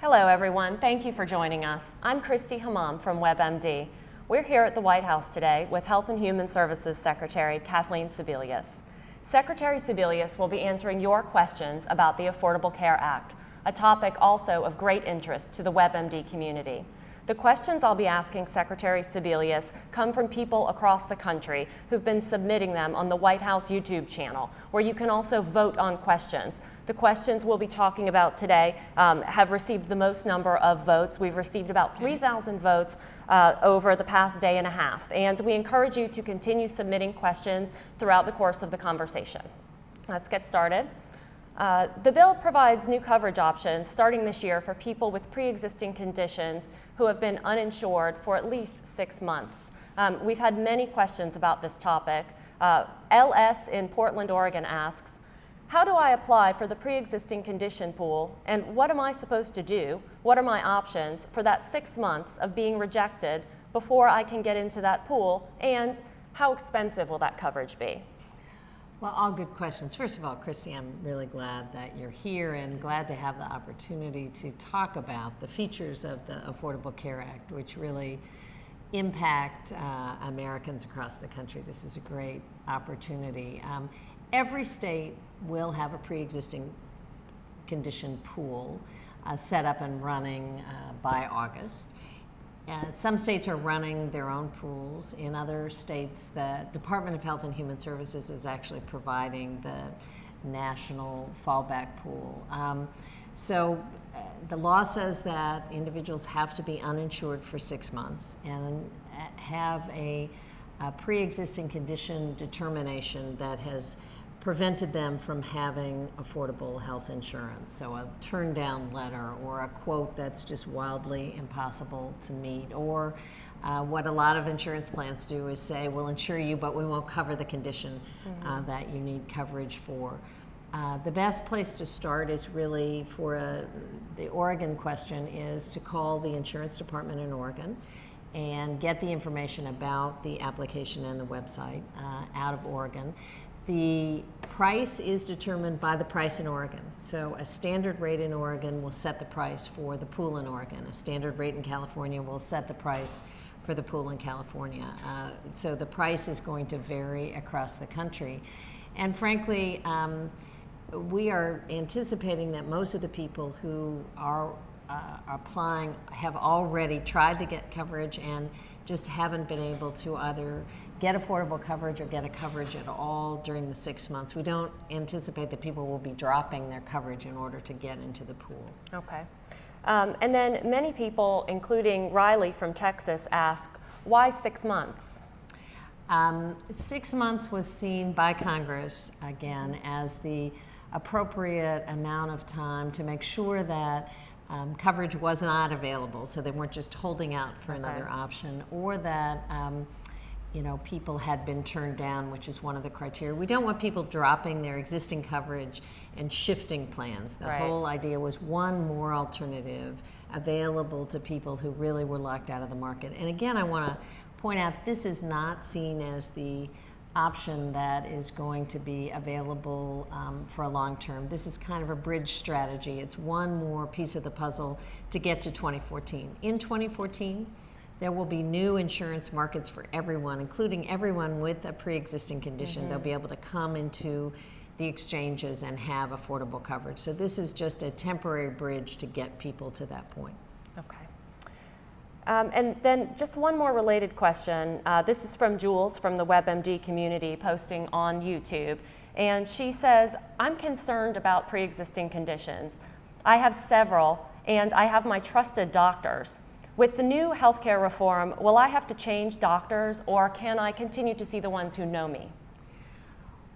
Hello everyone, thank you for joining us. I'm Christy Hammam from WebMD. We're here at the White House today with Health and Human Services Secretary Kathleen Sebelius. Secretary Sebelius will be answering your questions about the Affordable Care Act, a topic also of great interest to the WebMD community. The questions I'll be asking Secretary Sebelius come from people across the country who've been submitting them on the White House YouTube channel, where you can also vote on questions. The questions we'll be talking about today have received the most number of votes. We've received about 3,000 votes over the past day and a half, and we encourage you to continue submitting questions throughout the course of the conversation. Let's get started. The bill provides new coverage options starting this year for people with pre-existing conditions who have been uninsured for at least 6 months. We've had many questions about this topic. LS in Portland, Oregon asks, how do I apply for the pre-existing condition pool, and what am I supposed to do? What are my options for that 6 months of being rejected before I can get into that pool, and how expensive will that coverage be? Well, all good questions. First of all, Christy, I'm really glad that you're here and glad to have the opportunity to talk about the features of the Affordable Care Act, which really impact Americans across the country. This is a great opportunity. Every state will have a pre-existing condition pool set up and running by August. Some states are running their own pools. In other states, the Department of Health and Human Services is actually providing the national fallback pool. So the law says that individuals have to be uninsured for 6 months and have a pre-existing condition determination that has prevented them from having affordable health insurance. So a turn down letter or a quote that's just wildly impossible to meet, or what a lot of insurance plans do is say, we'll insure you, but we won't cover the condition that you need coverage for. The best place to start is really for the Oregon question is to call the insurance department in Oregon and get the information about the application and the website out of Oregon. The price is determined by the price in Oregon. So a standard rate in Oregon will set the price for the pool in Oregon. A standard rate in California will set the price for the pool in California. So the price is going to vary across the country. And frankly, we are anticipating that most of the people who are applying have already tried to get coverage and just haven't been able to either get affordable coverage or get a coverage at all during the 6 months. We don't anticipate that people will be dropping their coverage in order to get into the pool. Okay. And then many people, including Riley from Texas, ask, why 6 months? 6 months was seen by Congress, again, as the appropriate amount of time to make sure that coverage was not available, so they weren't just holding out for another option, or that people had been turned down, which is one of the criteria. We don't want people dropping their existing coverage and shifting plans. The whole idea was one more alternative available to people who really were locked out of the market. And again, I want to point out this is not seen as the option that is going to be available for a long term. This is kind of a bridge strategy. It's one more piece of the puzzle to get to 2014. In 2014, there will be new insurance markets for everyone, including everyone with a pre-existing condition. They'll be able to come into the exchanges and have affordable coverage. So this is just a temporary bridge to get people to that point. Okay. And then just one more related question. This is from Jules from the WebMD community posting on YouTube. And she says, I'm concerned about pre-existing conditions. I have several, and I have my trusted doctors. With the new healthcare reform, will I have to change doctors, or can I continue to see the ones who know me?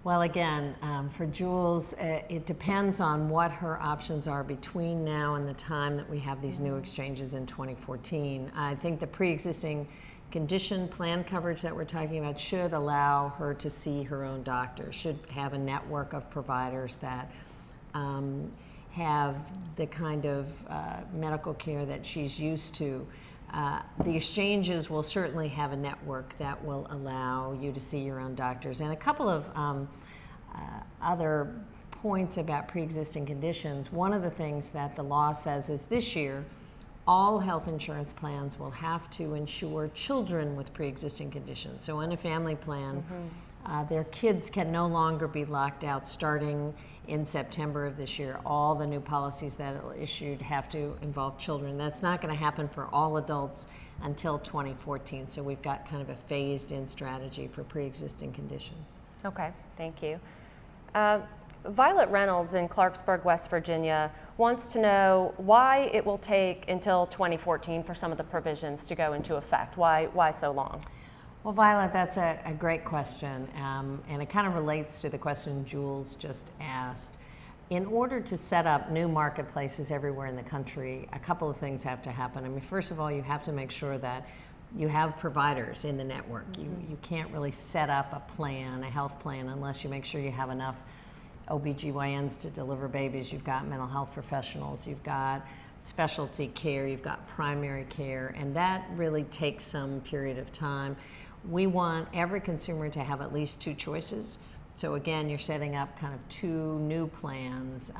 Well, again, for Jules, it depends on what her options are between now and the time that we have these new exchanges in 2014. I think the pre-existing condition plan coverage that we're talking about should allow her to see her own doctor, should have a network of providers that have the kind of medical care that she's used to. The exchanges will certainly have a network that will allow you to see your own doctors. And a couple of other points about pre-existing conditions, one of the things that the law says is this year, all health insurance plans will have to insure children with pre-existing conditions. So in a family plan, their kids can no longer be locked out starting in September of this year. All the new policies that are issued have to involve children. That's not going to happen for all adults until 2014. So we've got kind of a phased-in strategy for pre-existing conditions. Okay, thank you. Violet Reynolds in Clarksburg, West Virginia wants to know why it will take until 2014 for some of the provisions to go into effect. Why so long? Well, Violet, that's a great question, and it kind of relates to the question Jules just asked. In order to set up new marketplaces everywhere in the country, a couple of things have to happen. I mean, first of all, you have to make sure that you have providers in the network. You can't really set up a plan, a health plan, unless you make sure you have enough OBGYNs to deliver babies. You've got mental health professionals, you've got specialty care, you've got primary care, and that really takes some period of time. We want every consumer to have at least two choices. So again, you're setting up kind of two new plans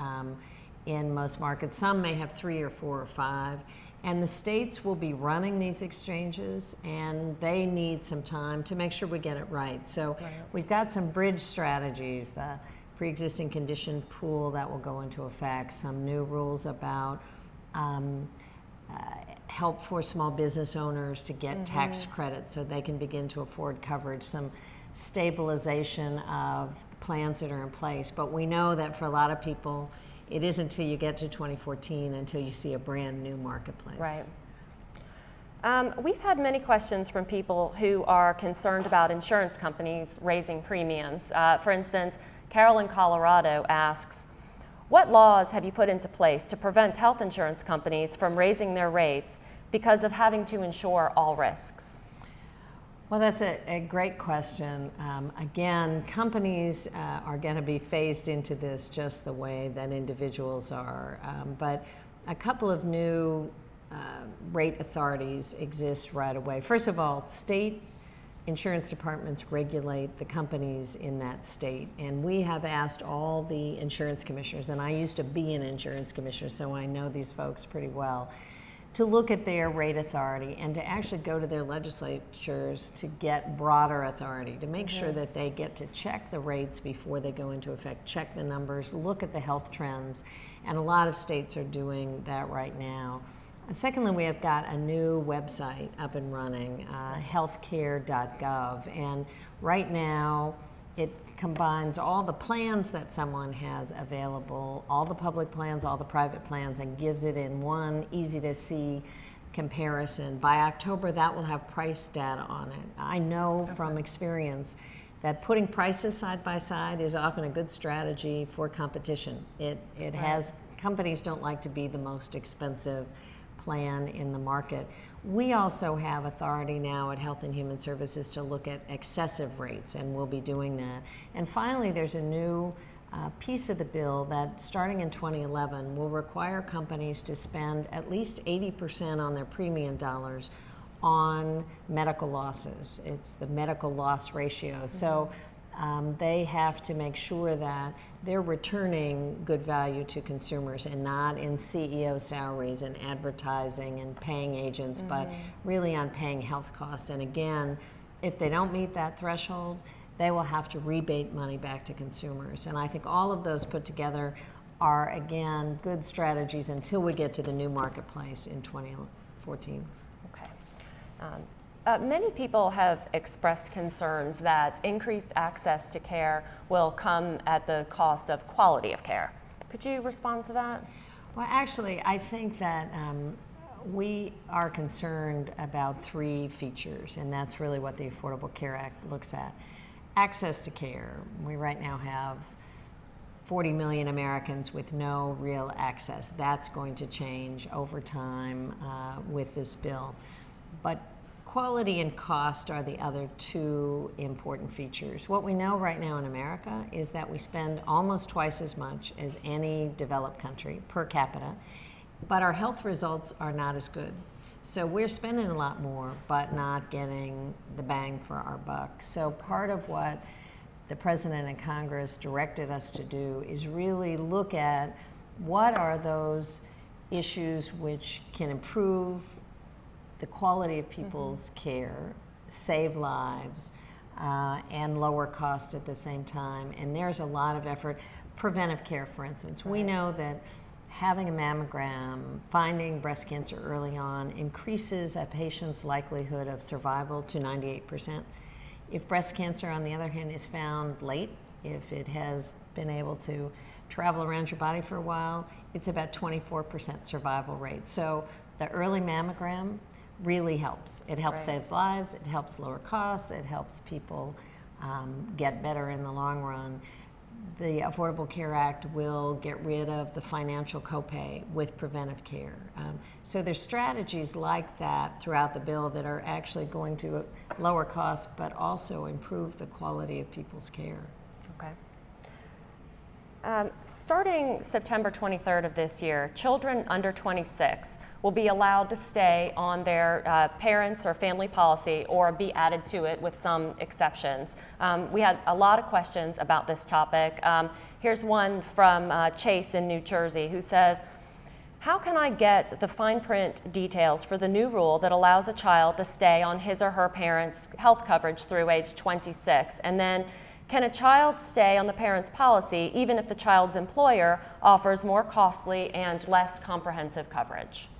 in most markets. Some may have 3 or 4 or 5. And the states will be running these exchanges, and they need some time to make sure we get it right. So we've got some bridge strategies, the pre-existing condition pool that will go into effect, some new rules about help for small business owners to get tax credits so they can begin to afford coverage, some stabilization of plans that are in place. But we know that for a lot of people, it isn't until you get to 2014 until you see a brand new marketplace. Right. We've had many questions from people who are concerned about insurance companies raising premiums. For instance, Carol in Colorado asks, what laws have you put into place to prevent health insurance companies from raising their rates because of having to insure all risks? Well, that's a great question. Again, companies are going to be phased into this just the way that individuals are. But a couple of new rate authorities exist right away. First of all, state insurance departments regulate the companies in that state. And we have asked all the insurance commissioners, and I used to be an insurance commissioner, so I know these folks pretty well, to look at their rate authority and to actually go to their legislatures to get broader authority, to make sure that they get to check the rates before they go into effect, check the numbers, look at the health trends, and a lot of states are doing that right now. Secondly, we have got a new website up and running, healthcare.gov, and right now it combines all the plans that someone has available, all the public plans, all the private plans, and gives it in one easy-to-see comparison. By October, that will have price data on it. I know from experience that putting prices side by side is often a good strategy for competition. It has, companies don't like to be the most expensive plan in the market. We also have authority now at Health and Human Services to look at excessive rates, and we'll be doing that. And finally, there's a new piece of the bill that starting in 2011 will require companies to spend at least 80% on their premium dollars on medical losses. It's the medical loss ratio. So they have to make sure that they're returning good value to consumers and not in CEO salaries and advertising and paying agents, but really on paying health costs. And again, if they don't meet that threshold, they will have to rebate money back to consumers. And I think all of those put together are, again, good strategies until we get to the new marketplace in 2014. Okay. Many people have expressed concerns that increased access to care will come at the cost of quality of care. Could you respond to that? Well, actually, I think that we are concerned about 3 features, and that's really what the Affordable Care Act looks at. Access to care. We right now have 40 million Americans with no real access. That's going to change over time with this bill. But quality and cost are the other 2 important features. What we know right now in America is that we spend almost twice as much as any developed country per capita, but our health results are not as good. So we're spending a lot more, but not getting the bang for our buck. So part of what the President and Congress directed us to do is really look at what are those issues which can improve the quality of people's care, save lives, and lower cost at the same time. And there's a lot of effort. Preventive care, for instance. We know that having a mammogram, finding breast cancer early on, increases a patient's likelihood of survival to 98%. If breast cancer, on the other hand, is found late, if it has been able to travel around your body for a while, it's about 24% survival rate. So the early mammogram really helps. It helps save lives, it helps lower costs, it helps people get better in the long run. The Affordable Care Act will get rid of the financial copay with preventive care. So there's strategies like that throughout the bill that are actually going to lower costs but also improve the quality of people's care. Okay. Starting September 23rd of this year, children under 26 will be allowed to stay on their parents' or family policy or be added to it with some exceptions. We had a lot of questions about this topic. Here's one from Chase in New Jersey who says, how can I get the fine print details for the new rule that allows a child to stay on his or her parents' health coverage through age 26? And then, can a child stay on the parent's policy even if the child's employer offers more costly and less comprehensive coverage?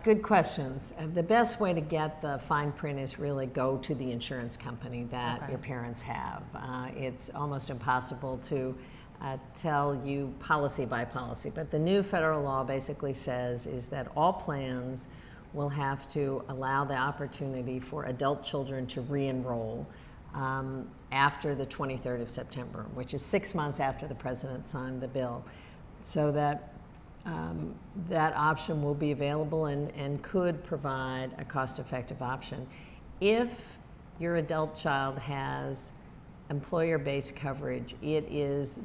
Good questions. The best way to get the fine print is really go to the insurance company that your parents have. It's almost impossible to tell you policy by policy, but the new federal law basically says is that all plans will have to allow the opportunity for adult children to re-enroll after the 23rd of September, which is 6 months after the president signed the bill, so that that option will be available and could provide a cost-effective option. If your adult child has employer-based coverage, it is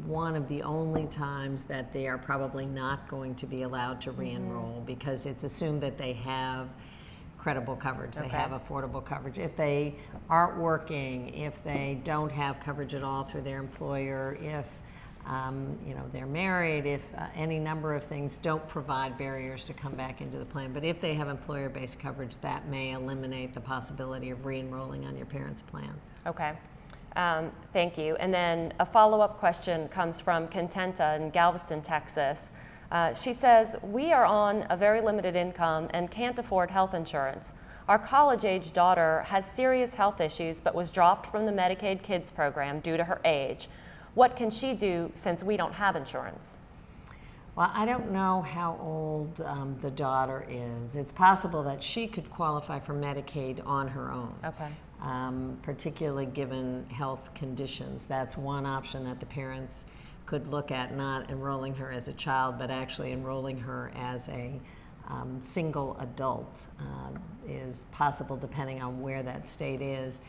one of the only times that they are probably not going to be allowed to re-enroll because it's assumed that they have credible coverage, they have affordable coverage. If they aren't working, if they don't have coverage at all through their employer, if they're married, if any number of things don't provide barriers to come back into the plan. But if they have employer-based coverage, that may eliminate the possibility of re-enrolling on your parents' plan. Okay. Thank you. And then a follow-up question comes from Contenta in Galveston, Texas. She says, we are on a very limited income and can't afford health insurance. Our college-age daughter has serious health issues but was dropped from the Medicaid Kids program due to her age. What can she do since we don't have insurance? Well, I don't know how old the daughter is. It's possible that she could qualify for Medicaid on her own. Okay. Particularly given health conditions. That's one option that the parents could look at, not enrolling her as a child, but actually enrolling her as a single adult is possible depending on where that state is.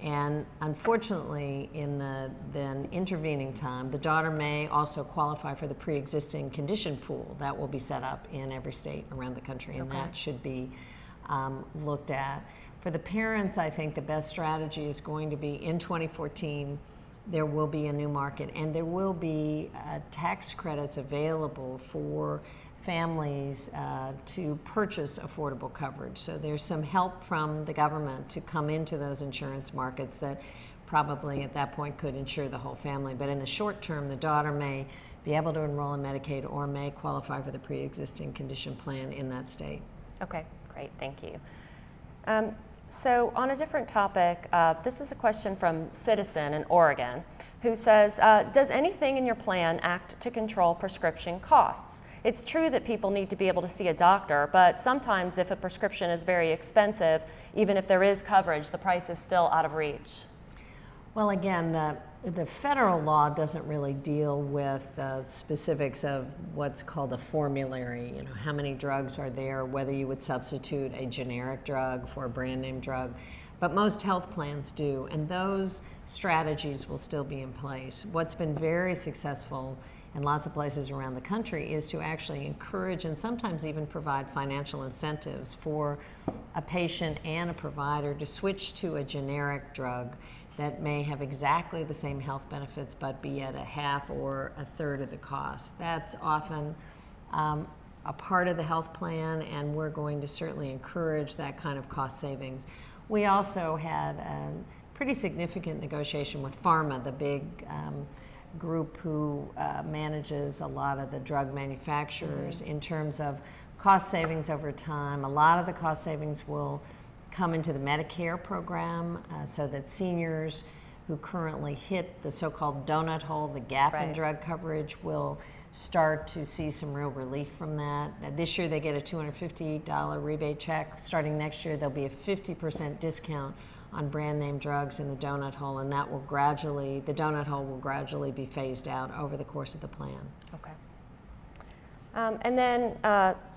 And unfortunately, in the then intervening time, the daughter may also qualify for the pre-existing condition pool that will be set up in every state around the country, and that should be looked at. For the parents, I think the best strategy is going to be in 2014, there will be a new market, and there will be tax credits available for families to purchase affordable coverage. So there's some help from the government to come into those insurance markets that probably at that point could insure the whole family. But in the short term, the daughter may be able to enroll in Medicaid or may qualify for the pre-existing condition plan in that state. Okay, great, thank you. So on a different topic, this is a question from Citizen in Oregon who says, does anything in your plan act to control prescription costs? It's true that people need to be able to see a doctor, but sometimes if a prescription is very expensive, even if there is coverage, the price is still out of reach. Well, again, the federal law doesn't really deal with the specifics of what's called a formulary, how many drugs are there, whether you would substitute a generic drug for a brand name drug. But most health plans do, and those strategies will still be in place. What's been very successful in lots of places around the country is to actually encourage and sometimes even provide financial incentives for a patient and a provider to switch to a generic drug that may have exactly the same health benefits but be at a half or a third of the cost. That's often a part of the health plan, and we're going to certainly encourage that kind of cost savings. We also had a pretty significant negotiation with pharma, the big group who manages a lot of the drug manufacturers, in terms of cost savings over time. A lot of the cost savings will come into the Medicare program, so that seniors who currently hit the so-called donut hole, the gap in drug coverage, will start to see some real relief from that. This year they get a $250 rebate check. Starting next year there'll be a 50% discount on brand name drugs in the donut hole, and that will gradually, the donut hole will gradually be phased out over the course of the plan. Okay. And then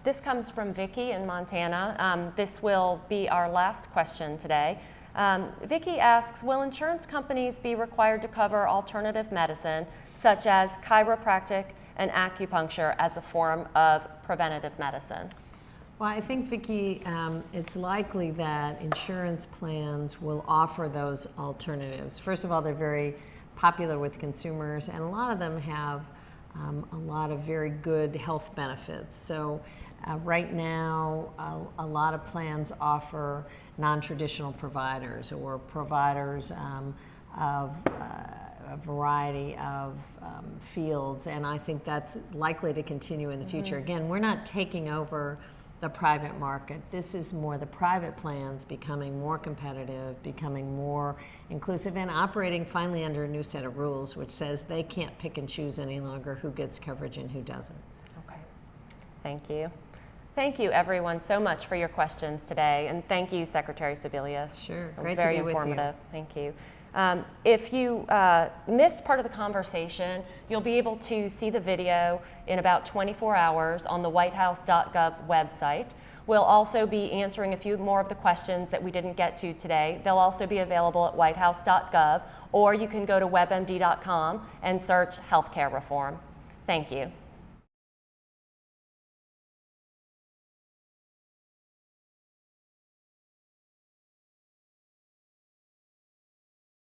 this comes from Vicki in Montana. This will be our last question today. Vicki asks, will insurance companies be required to cover alternative medicine, such as chiropractic and acupuncture, as a form of preventative medicine? Well, I think, Vicki, it's likely that insurance plans will offer those alternatives. First of all, they're very popular with consumers, and a lot of them have a lot of very good health benefits. So right now, a lot of plans offer non-traditional providers, or providers of a variety of fields, and I think that's likely to continue in the future. Again, we're not taking over the private market. This is more the private plans becoming more competitive, becoming more inclusive, and operating finally under a new set of rules, which says they can't pick and choose any longer who gets coverage and who doesn't. Okay, thank you. Thank you, everyone, so much for your questions today, and thank you, Secretary Sebelius. Sure, it was great very to be informative. with you. Thank you. If you missed part of the conversation, you'll be able to see the video in about 24 hours on the whitehouse.gov website. We'll also be answering a few more of the questions that we didn't get to today. They'll also be available at whitehouse.gov, or you can go to webmd.com and search healthcare reform. Thank you.